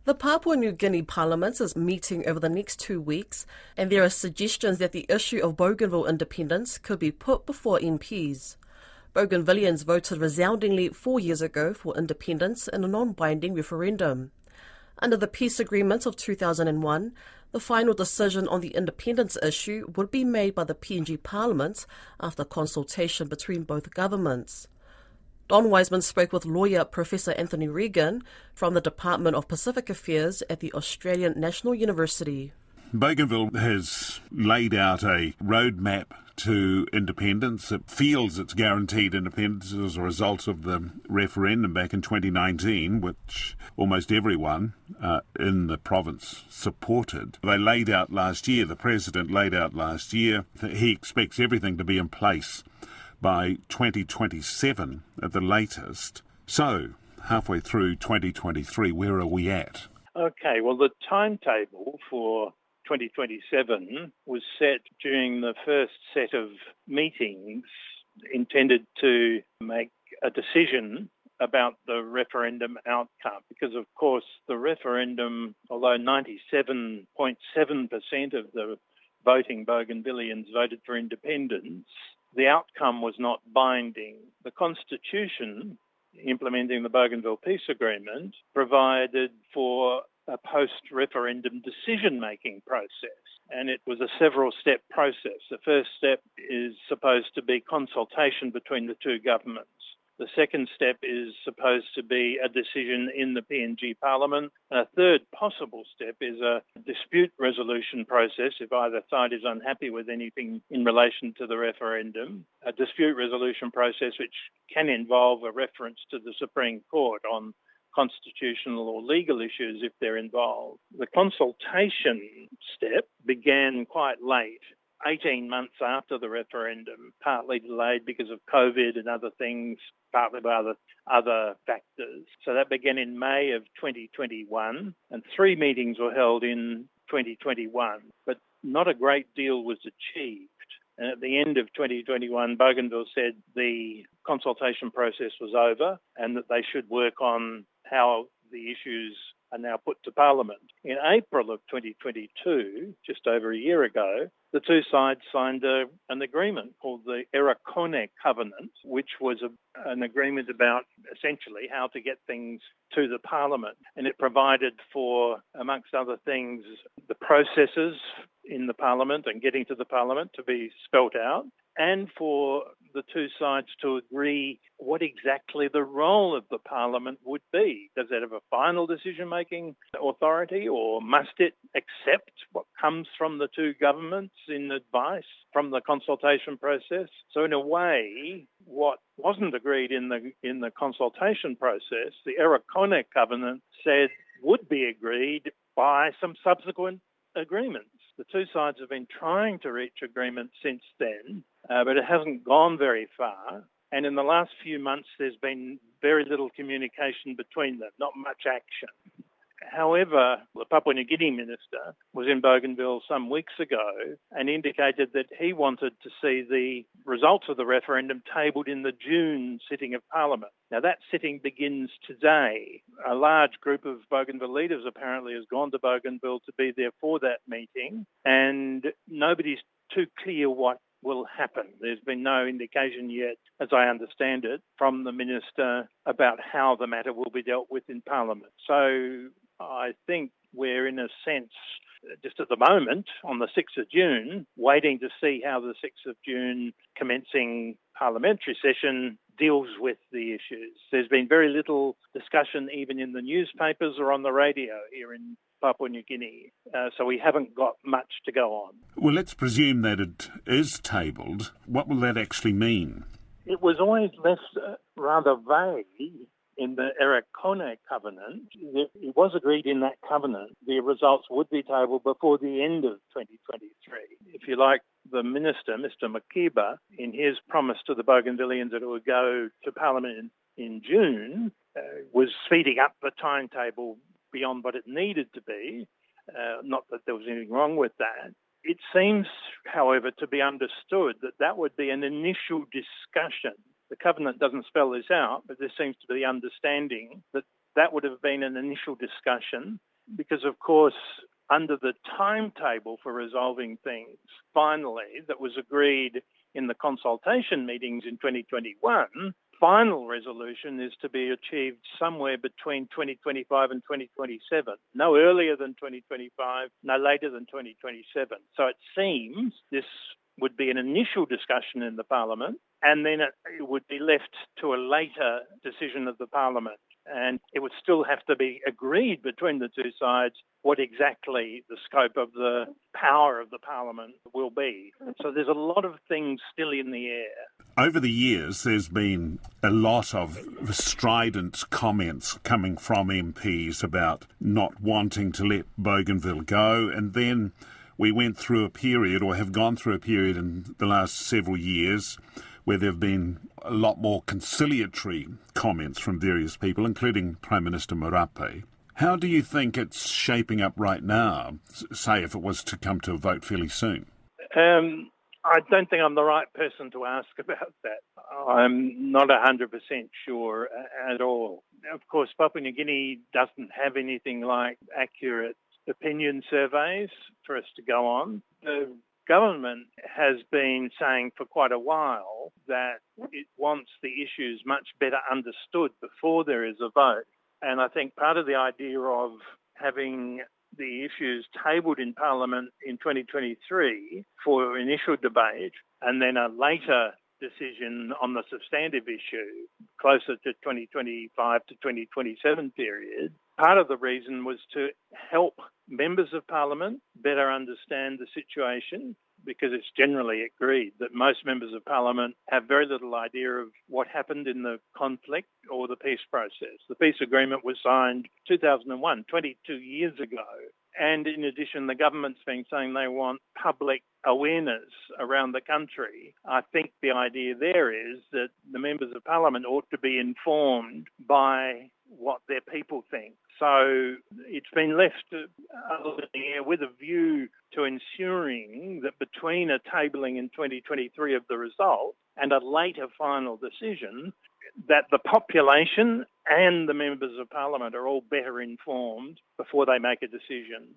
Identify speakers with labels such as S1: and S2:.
S1: The Papua New Guinea Parliament is meeting over the next 2 weeks, and there are suggestions that the issue of Bougainville independence could be put before MPs. Bougainvillians voted resoundingly 4 years ago for independence in a non-binding referendum. Under the peace agreement of 2001, the final decision on the independence issue would be made by the PNG Parliament after consultation between both governments. Don Wiseman spoke with lawyer Professor Anthony Regan from the Department of Pacific Affairs at the Australian National University.
S2: Bougainville has laid out a roadmap to independence. It feels it's guaranteed independence as a result of the referendum back in 2019, which almost everyone in the province supported. They laid out last year, the President laid out last year, that he expects everything to be in place by 2027 at the latest. So, halfway through 2023, where are we at?
S3: Okay, well, the timetable for 2027 was set during the first set of meetings intended to make a decision about the referendum outcome. Because, of course, the referendum, although 97.7% of the voting Bougainvillians voted for independence, the outcome was not binding. The Constitution, implementing the Bougainville Peace Agreement, provided for a post-referendum decision-making process, and it was a several-step process. The first step is supposed to be consultation between the two governments. The second step is supposed to be a decision in the PNG Parliament. And a third possible step is a dispute resolution process if either side is unhappy with anything in relation to the referendum. A dispute resolution process which can involve a reference to the Supreme Court on constitutional or legal issues if they're involved. The consultation step began quite late, 18 months after the referendum, partly delayed because of COVID and other things, partly by other factors. So that began in May of 2021, and 3 meetings were held in 2021, but not a great deal was achieved. And at the end of 2021, Bougainville said the consultation process was over and that they should work on how the issues are now put to Parliament. In April of 2022, just over a year ago, the two sides signed an agreement called the Erakone Covenant, which was an agreement about essentially how to get things to the Parliament. And it provided for, amongst other things, the processes in the Parliament and getting to the Parliament to be spelt out, and for the two sides to agree what exactly the role of the Parliament would be. Does it have a final decision-making authority, or must it accept what comes from the two governments in advice from the consultation process? So in a way, what wasn't agreed in the consultation process, the Erakone Covenant said would be agreed by some subsequent agreements. The two sides have been trying to reach agreement since then, but it hasn't gone very far. And in the last few months, there's been very little communication between them, not much action. However, the Papua New Guinea minister was in Bougainville some weeks ago and indicated that he wanted to see the results of the referendum tabled in the June sitting of Parliament. Now, that sitting begins today. A large group of Bougainville leaders apparently has gone to Bougainville to be there for that meeting, and nobody's too clear what will happen. There's been no indication yet, as I understand it, from the minister about how the matter will be dealt with in Parliament. So I think we're, in a sense, just at the moment, on the 6th of June, waiting to see how the 6th of June commencing parliamentary session deals with the issues. There's been very little discussion even in the newspapers or on the radio here in Papua New Guinea, so we haven't got much to go on.
S2: Well, let's presume that it is tabled. What will that actually mean?
S3: It was always left rather vague in the Erakone Covenant. It was agreed in that covenant the results would be tabled before the end of 2023. If you like, the minister, Mr. Makiba, in his promise to the Bougainvillians that it would go to Parliament in June, was speeding up the timetable beyond what it needed to be. Not that there was anything wrong with that. It seems, however, to be understood that that would be an initial discussion. The covenant doesn't spell this out, but there seems to be the understanding that that would have been an initial discussion, because, of course, under the timetable for resolving things, finally, that was agreed in the consultation meetings in 2021, final resolution is to be achieved somewhere between 2025 and 2027. No earlier than 2025, no later than 2027. So it seems this would be an initial discussion in the Parliament, and then it would be left to a later decision of the Parliament. And it would still have to be agreed between the two sides what exactly the scope of the power of the Parliament will be. So there's a lot of things still in the air.
S2: Over the years, there's been a lot of strident comments coming from MPs about not wanting to let Bougainville go, and then we went through a period, or have gone through a period in the last several years, where there have been a lot more conciliatory comments from various people, including Prime Minister Marape. How do you think it's shaping up right now, say if it was to come to a vote fairly soon?
S3: I don't think I'm the right person to ask about that. I'm not 100% sure at all. Of course, Papua New Guinea doesn't have anything like accurate opinion surveys for us to go on. The government has been saying for quite a while that it wants the issues much better understood before there is a vote. And I think part of the idea of having the issues tabled in Parliament in 2023 for initial debate and then a later decision on the substantive issue closer to 2025 to 2027 period, part of the reason was to help members of Parliament better understand the situation, because it's generally agreed that most members of Parliament have very little idea of what happened in the conflict or the peace process. The peace agreement was signed 2001, 22 years ago. And in addition, the government's been saying they want public awareness around the country. I think the idea there is that the members of Parliament ought to be informed by what their people think. So it's been left up in the air with a view to ensuring that between a tabling in 2023 of the result and a later final decision, that the population and the members of Parliament are all better informed before they make a decision.